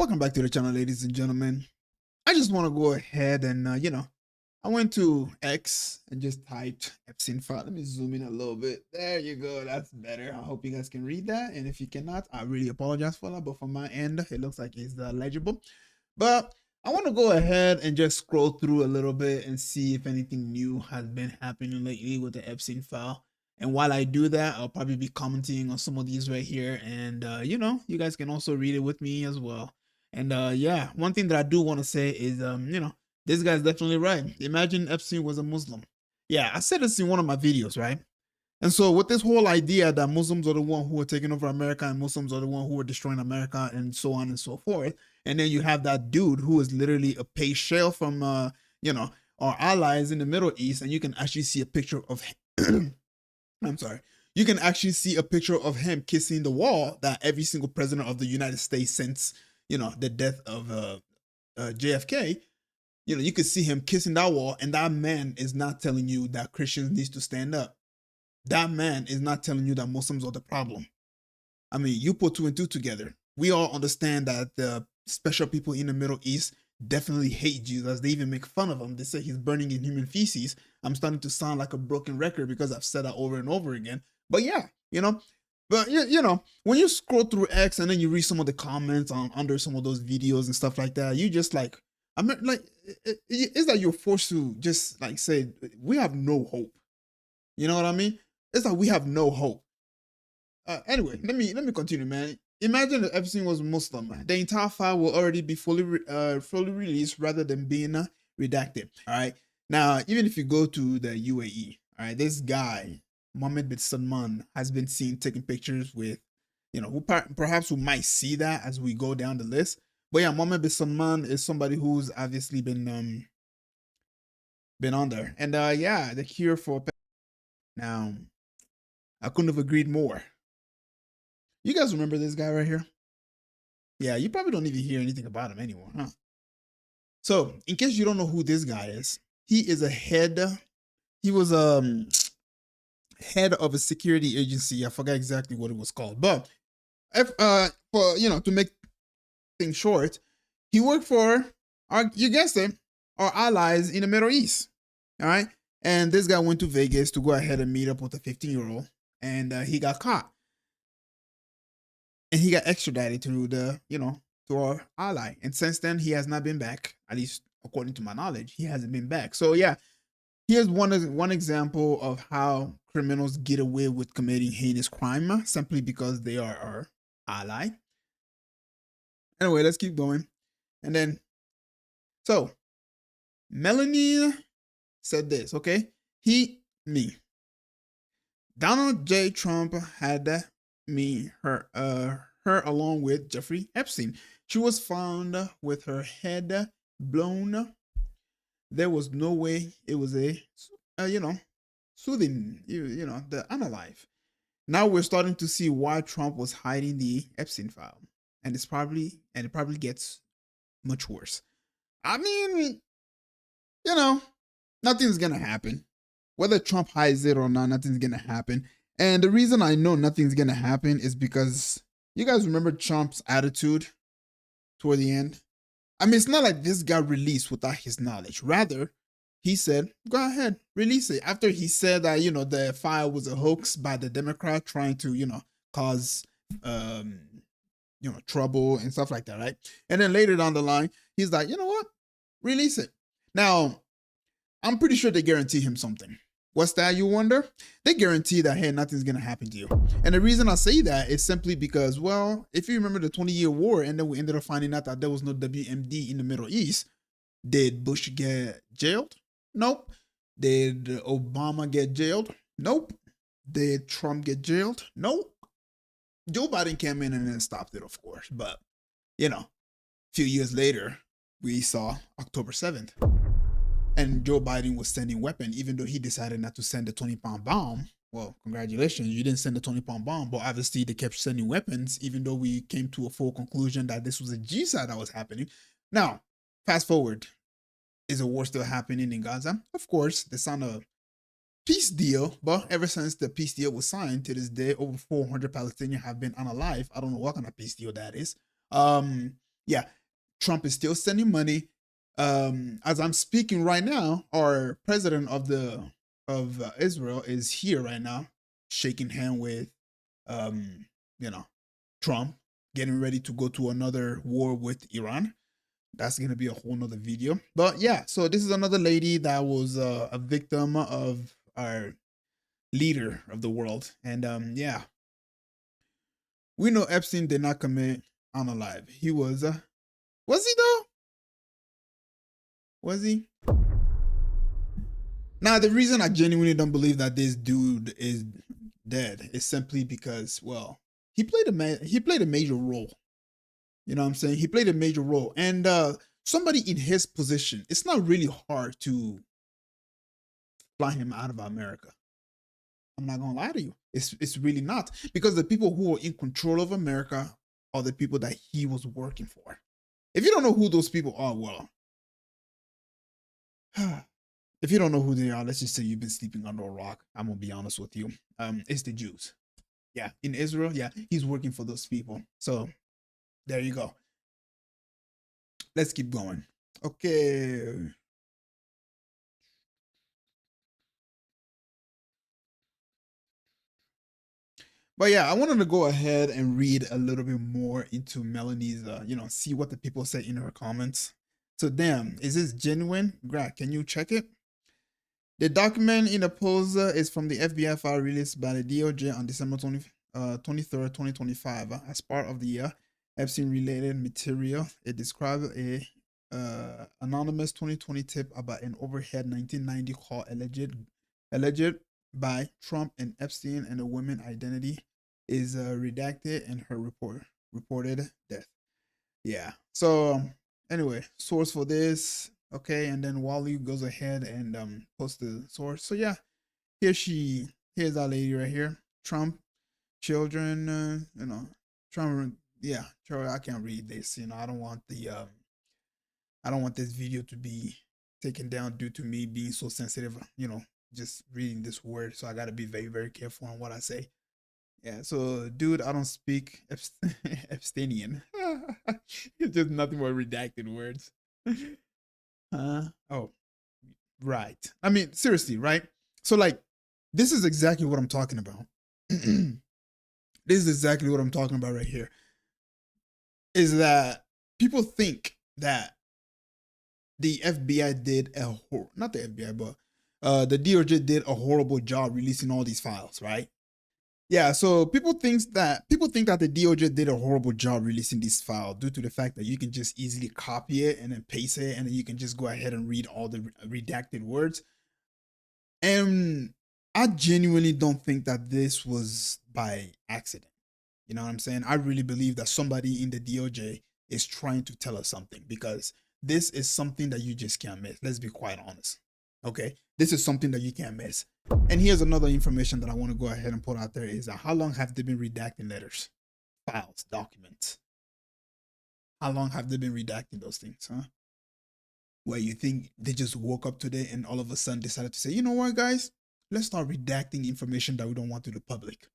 Welcome back to the channel, ladies and gentlemen. I just want to go ahead and, I went to X and just typed Epstein file. Let me zoom in a little bit. There you go. That's better. I hope you guys can read that. And if you cannot, I really apologize for that. But from my end, it looks like it's legible. But I want to go ahead and just scroll through a little bit and see if anything new has been happening lately with the Epstein file. And while I do that, I'll probably be commenting on some of these right here. And, you guys can also read it with me as well. And yeah, one thing that I do want to say is, this guy's definitely right. Imagine Epstein was a Muslim. Yeah, I said this in one of my videos, right? And so with this whole idea that Muslims are the one who are taking over America and Muslims are the one who are destroying America and so on and so forth, and then you have that dude who is literally a pay shell from, our allies in the Middle East, and you can actually see a picture of him. I'm sorry. You can actually see a picture of him kissing the wall that every single president of the United States since, the death of JFK, you could see him kissing that wall, and that man is not telling you that Christians needs to stand up. That man is not telling you that Muslims are the problem. I mean, you put two and two together. We all understand that the special people in the Middle East definitely hate Jesus. They even make fun of him. They say he's burning in human feces. I'm starting to sound like a broken record because I've said that over and over again. But yeah, but when you scroll through X and then you read some of the comments on under some of those videos and stuff like that, you just like, I mean, like, it's like you're forced to just like say, we have no hope. You know what I mean? It's like we have no hope. Anyway, let me continue, man. Imagine if Epstein was Muslim. The entire file will already be fully released rather than being redacted. All right. Now, even if you go to the UAE, all right, this guy Mohammed bin Salman has been seen taking pictures with, who perhaps we might see that as we go down the list. But yeah, Mohammed bin Salman is somebody who's obviously been on there, and yeah, the cure for now. I couldn't have agreed more. You guys remember this guy right here? Yeah, you probably don't even hear anything about him anymore, huh? So, in case you don't know who this guy is, he is a head. He was head of a security agency. I forgot exactly what it was called, but if for to make things short, he worked for our, you guessed it, our allies in the Middle East. All right, and this guy went to Vegas to go ahead and meet up with a 15-year-old, and he got caught. And he got extradited to to our ally. And since then, he has not been back. At least according to my knowledge, he hasn't been back. So yeah, here's one example of how criminals get away with committing heinous crime simply because they are our ally. Anyway, let's keep going. And then, so Melanie said this. Okay, me. Donald J. Trump had her along with Jeffrey Epstein. She was found with her head blown. There was no way it was soothing, the unalive. Now we're starting to see why Trump was hiding the Epstein file. And it probably gets much worse. I mean, nothing's gonna happen. Whether Trump hides it or not, nothing's gonna happen. And the reason I know nothing's gonna happen is because you guys remember Trump's attitude toward the end. I mean, it's not like this got released without his knowledge. Rather, he said, "Go ahead, release it." After he said that the file was a hoax by the Democrat trying to cause trouble and stuff like that, right? And then later down the line, he's like, "You know what? Release it." Now, I'm pretty sure they guarantee him something. What's that, you wonder? They guarantee that, hey, nothing's going to happen to you. And the reason I say that is simply because, well, if you remember the 20-year war, and then we ended up finding out that there was no WMD in the Middle East, did Bush get jailed? Nope. Did Obama get jailed? Nope. Did Trump get jailed? Nope. Joe Biden came in and then stopped it, of course. But, a few years later, we saw October 7th. And Joe Biden was sending weapons, even though he decided not to send the 20-pound bomb. Well, congratulations, you didn't send the 20-pound bomb, but obviously they kept sending weapons, even though we came to a full conclusion that this was a genocide that was happening. Now, fast forward, is the war still happening in Gaza? Of course, they signed a peace deal, but ever since the peace deal was signed to this day, over 400 Palestinians have been unalive. I don't know what kind of peace deal that is. Yeah, Trump is still sending money. As I'm speaking right now, our president of Israel is here right now, shaking hand with um, you know, Trump, getting ready to go to another war with Iran. That's gonna be a whole nother video. But yeah, so this is another lady that was a victim of our leader of the world, and yeah, we know Epstein did not commit unalive. He was he though? Was he? Now, the reason I genuinely don't believe that this dude is dead is simply because, well, he played a major role. You know what I'm saying? He played a major role, and somebody in his position, it's not really hard to fly him out of America. I'm not gonna lie to you. It's really not, because the people who are in control of America are the people that he was working for. If you don't know who those people are, well, if you don't know who they are, let's just say you've been sleeping under a rock. I'm gonna be honest with you. It's the Jews. Yeah, in Israel, yeah, he's working for those people. So there you go. Let's keep going. Okay. But yeah, I wanted to go ahead and read a little bit more into Melanie's, see what the people say in her comments. So, damn, is this genuine? Greg, can you check it? The document in the post is from the FBI file released by the DOJ on December 23rd, 2025. As part of the Epstein-related material, it describes a anonymous 2020 tip about an overhead 1990 call alleged by Trump and Epstein, and a woman's identity is redacted in her reported death. Yeah. So anyway, source for this. Okay, and then Wally goes ahead and posts the source. So yeah, here's our lady right here. Trump children, Trump. Yeah, sure. I can't read this. I don't want this video to be taken down due to me being so sensitive. Just reading this word. So I gotta be very very careful on what I say. Yeah, so dude, I don't speak Epsteinian. It's just nothing but redacted words. Oh, right. I mean, seriously, right? So like, this is exactly what I'm talking about. This is exactly what I'm talking about right here. Is that people think that the FBI did not the FBI, but the DOJ did a horrible job releasing all these files, right? Yeah, so people think that the DOJ did a horrible job releasing this file due to the fact that you can just easily copy it and then paste it, and then you can just go ahead and read all the redacted words. And I genuinely don't think that this was by accident. You know what I'm saying? I really believe that somebody in the DOJ is trying to tell us something, because this is something that you just can't miss. Let's be quite honest. Okay? This is something that you can't miss. And here's another information that I want to go ahead and put out there is how long have they been redacting letters, files, documents? How long have they been redacting those things, huh? Where you think they just woke up today and all of a sudden decided to say, you know what, guys? Let's start redacting information that we don't want to the public.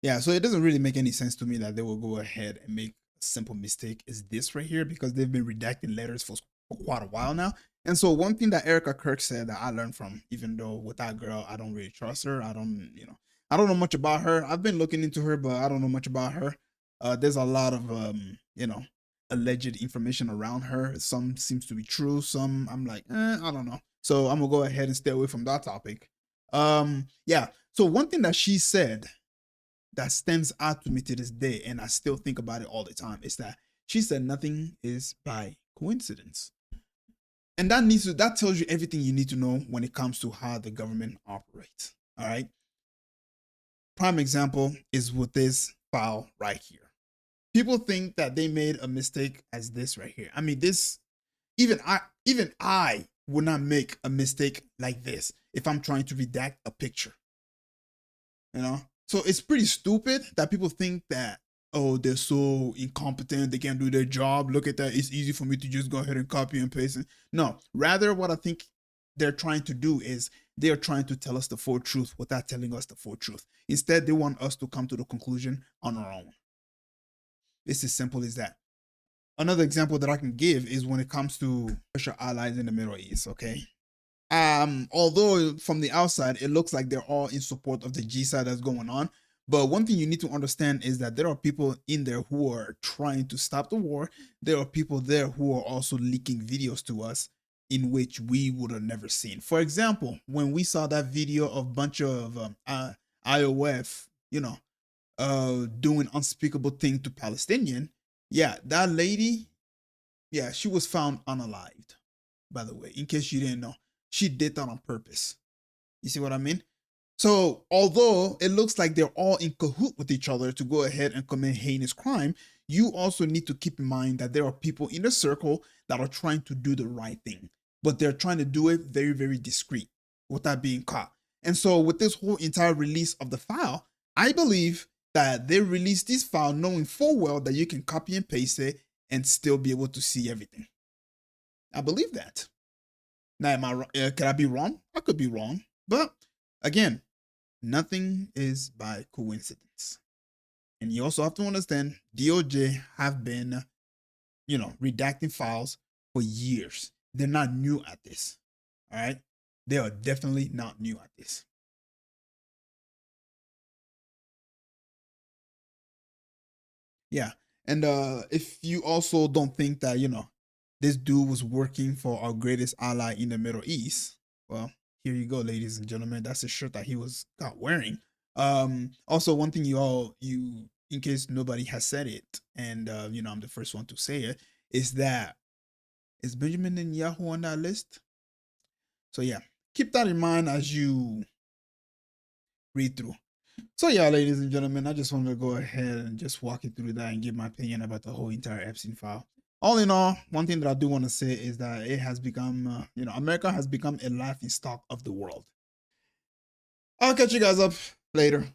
Yeah, so it doesn't really make any sense to me that they will go ahead and make a simple mistake is this right here, because they've been redacting letters for quite a while now. And so one thing that Erica Kirk said that I learned from, even though with that girl, I don't really trust her. I don't know much about her. I've been looking into her, but I don't know much about her. There's a lot of alleged information around her. Some seems to be true. Some I'm like, I don't know. So I'm gonna go ahead and stay away from that topic. Yeah. So one thing that she said that stands out to me to this day, and I still think about it all the time, is that she said nothing is by coincidence. And that tells you everything you need to know when it comes to how the government operates. All right. Prime example is with this file right here. People think that they made a mistake as this right here. I mean, this even I would not make a mistake like this if I'm trying to redact a picture. You know? So it's pretty stupid that people think that, oh, they're so incompetent, they can't do their job. Look at that. It's easy for me to just go ahead and copy and paste it. No, rather, what I think they're trying to do is they're trying to tell us the full truth without telling us the full truth. Instead, they want us to come to the conclusion on our own. It's as simple as that. Another example that I can give is when it comes to special allies in the Middle East. Okay, although from the outside it looks like they're all in support of the G-side that's going on, but one thing you need to understand is that there are people in there who are trying to stop the war. There are people there who are also leaking videos to us in which we would have never seen. For example, when we saw that video of bunch of IOF, doing unspeakable thing to Palestinian, yeah, that lady, yeah, she was found unalived. By the way, in case you didn't know, she did that on purpose. You see what I mean? So, although it looks like they're all in cahoot with each other to go ahead and commit heinous crime, you also need to keep in mind that there are people in the circle that are trying to do the right thing, but they're trying to do it very, very discreet without being caught. And so, with this whole entire release of the file, I believe that they released this file knowing full well that you can copy and paste it and still be able to see everything. I believe that. Now, could I be wrong? I could be wrong, but again, nothing is by coincidence. And you also have to understand DOJ have been, redacting files for years. They're not new at this. All right. They are definitely not new at this. Yeah. And if you also don't think that, this dude was working for our greatest ally in the Middle East, well, here you go, ladies and gentlemen. That's the shirt that he was got wearing. Also, one thing you in case nobody has said it, and I'm the first one to say it, is that is Benjamin Netanyahu on that list? So yeah, keep that in mind as you read through. So yeah, ladies and gentlemen, I just wanted to go ahead and just walk you through that and give my opinion about the whole entire Epstein file. All in all, one thing that I do want to say is that it has become, America has become a laughing stock of the world. I'll catch you guys up later.